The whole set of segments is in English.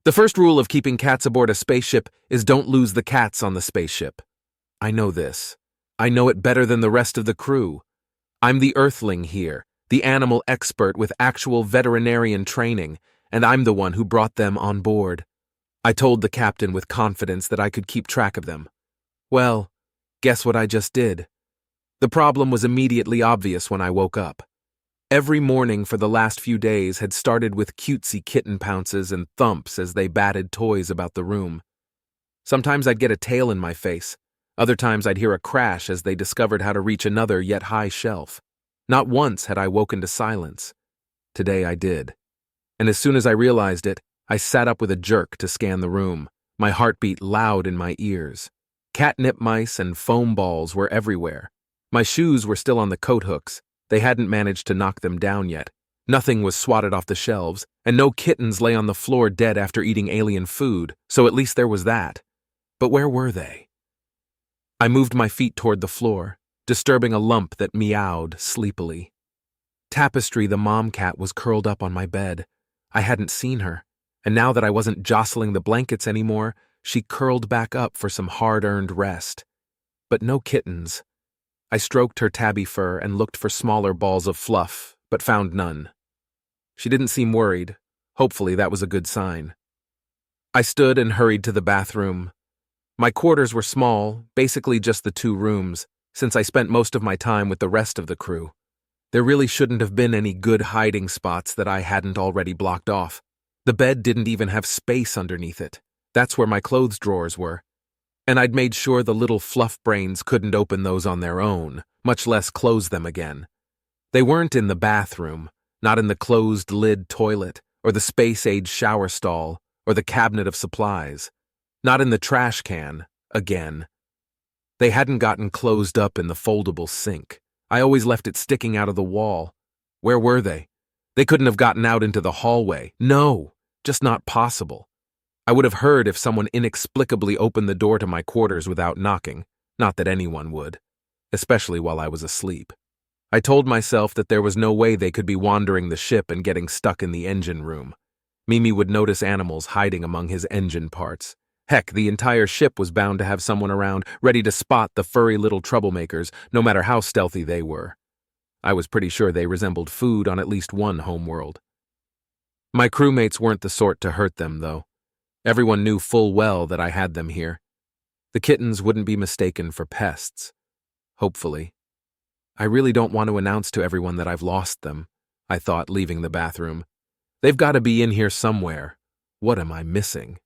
The first rule of keeping cats aboard a spaceship is don't lose the cats on the spaceship. I know this. I know it better than the rest of the crew. I'm the Earthling here, the animal expert with actual veterinarian training, and I'm the one who brought them on board. I told the captain with confidence that I could keep track of them. Well, guess what I just did? The problem was immediately obvious when I woke up. Every morning for the last few days had started with cutesy kitten pounces and thumps as they batted toys about the room. Sometimes I'd get a tail in my face. Other times I'd hear a crash as they discovered how to reach another yet high shelf. Not once had I woken to silence. Today I did. And as soon as I realized it, I sat up with a jerk to scan the room, my heartbeat loud in my ears. Catnip mice and foam balls were everywhere. My shoes were still on the coat hooks. They hadn't managed to knock them down yet. Nothing was swatted off the shelves, and no kittens lay on the floor dead after eating alien food, so at least there was that. But where were they? I moved my feet toward the floor, disturbing a lump that meowed sleepily. Tapestry, the mom cat, was curled up on my bed. I hadn't seen her, and now that I wasn't jostling the blankets anymore, she curled back up for some hard-earned rest. But no kittens. I stroked her tabby fur and looked for smaller balls of fluff, but found none. She didn't seem worried. Hopefully that was a good sign. I stood and hurried to the bathroom. My quarters were small, basically just the 2 rooms, since I spent most of my time with the rest of the crew. There really shouldn't have been any good hiding spots that I hadn't already blocked off. The bed didn't even have space underneath it. That's where my clothes drawers were. And I'd made sure the little fluff brains couldn't open those on their own, much less close them again. They weren't in the bathroom, not in the closed-lid toilet, or the space-age shower stall, or the cabinet of supplies. Not in the trash can, again. They hadn't gotten closed up in the foldable sink. I always left it sticking out of the wall. Where were they? They couldn't have gotten out into the hallway. No, just not possible. I would have heard if someone inexplicably opened the door to my quarters without knocking. Not that anyone would, especially while I was asleep. I told myself that there was no way they could be wandering the ship and getting stuck in the engine room. Mimi would notice animals hiding among his engine parts. Heck, the entire ship was bound to have someone around, ready to spot the furry little troublemakers, no matter how stealthy they were. I was pretty sure they resembled food on at least one homeworld. My crewmates weren't the sort to hurt them, though. Everyone knew full well that I had them here. The kittens wouldn't be mistaken for pests. Hopefully. I really don't want to announce to everyone that I've lost them, I thought, leaving the bathroom. They've got to be in here somewhere. What am I missing?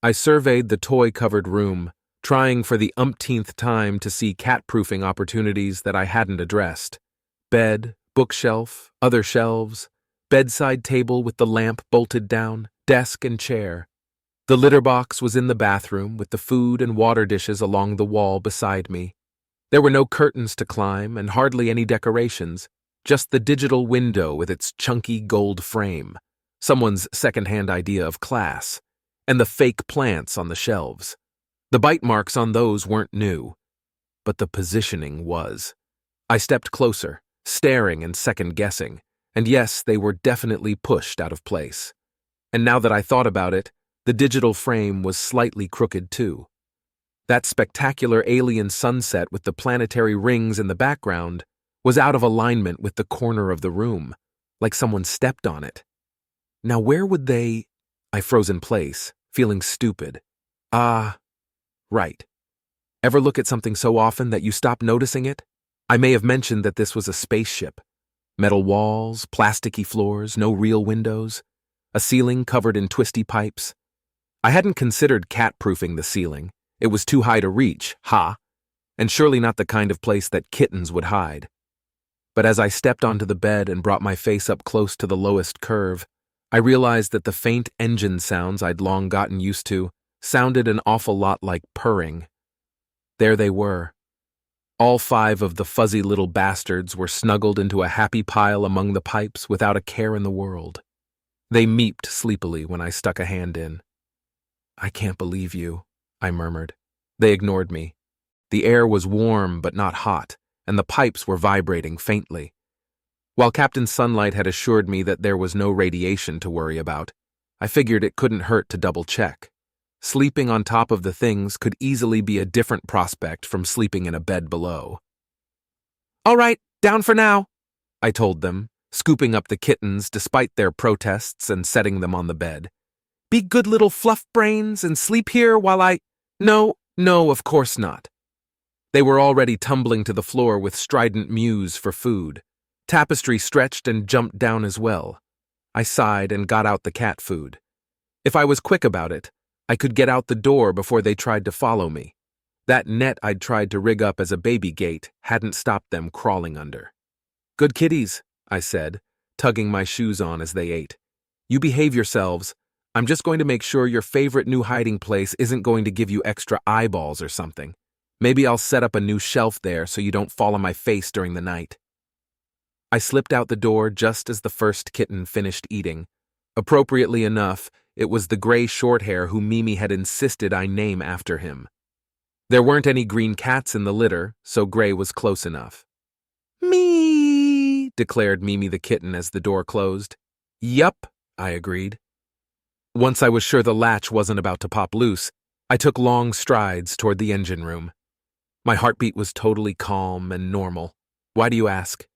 I surveyed the toy-covered room, trying for the umpteenth time to see cat-proofing opportunities that I hadn't addressed. Bed, bookshelf, other shelves, bedside table with the lamp bolted down, desk and chair. The litter box was in the bathroom with the food and water dishes along the wall beside me. There were no curtains to climb and hardly any decorations, just the digital window with its chunky gold frame, someone's second-hand idea of class, and the fake plants on the shelves. The bite marks on those weren't new, but the positioning was. I stepped closer, staring and second-guessing, and yes, they were definitely pushed out of place. And now that I thought about it, the digital frame was slightly crooked too. That spectacular alien sunset with the planetary rings in the background was out of alignment with the corner of the room, like someone stepped on it. Now where would they... I froze in place, feeling stupid. Right. Ever look at something so often that you stop noticing it? I may have mentioned that this was a spaceship. Metal walls, plasticky floors, no real windows. A ceiling covered in twisty pipes. I hadn't considered cat-proofing the ceiling. It was too high to reach, and surely not the kind of place that kittens would hide. But as I stepped onto the bed and brought my face up close to the lowest curve, I realized that the faint engine sounds I'd long gotten used to sounded an awful lot like purring. There they were. All 5 of the fuzzy little bastards were snuggled into a happy pile among the pipes without a care in the world. They meeped sleepily when I stuck a hand in. "I can't believe you," I murmured. They ignored me. The air was warm but not hot, and the pipes were vibrating faintly. While Captain Sunlight had assured me that there was no radiation to worry about, I figured it couldn't hurt to double-check. Sleeping on top of the things could easily be a different prospect from sleeping in a bed below. "All right, down for now," I told them, scooping up the kittens despite their protests and setting them on the bed. "Be good little fluff brains and sleep here while I—" No, of course not. They were already tumbling to the floor with strident mews for food. Tapestry stretched and jumped down as well. I sighed and got out the cat food. If I was quick about it, I could get out the door before they tried to follow me. That net I'd tried to rig up as a baby gate hadn't stopped them crawling under. "Good kitties," I said, tugging my shoes on as they ate. "You behave yourselves. I'm just going to make sure your favorite new hiding place isn't going to give you extra eyeballs or something. Maybe I'll set up a new shelf there so you don't fall on my face during the night." I slipped out the door just as the first kitten finished eating. Appropriately enough, it was the gray shorthair who Mimi had insisted I name after him. There weren't any green cats in the litter, so Gray was close enough. "Me," declared Mimi the kitten as the door closed. "Yup," I agreed. Once I was sure the latch wasn't about to pop loose, I took long strides toward the engine room. My heartbeat was totally calm and normal. Why do you ask?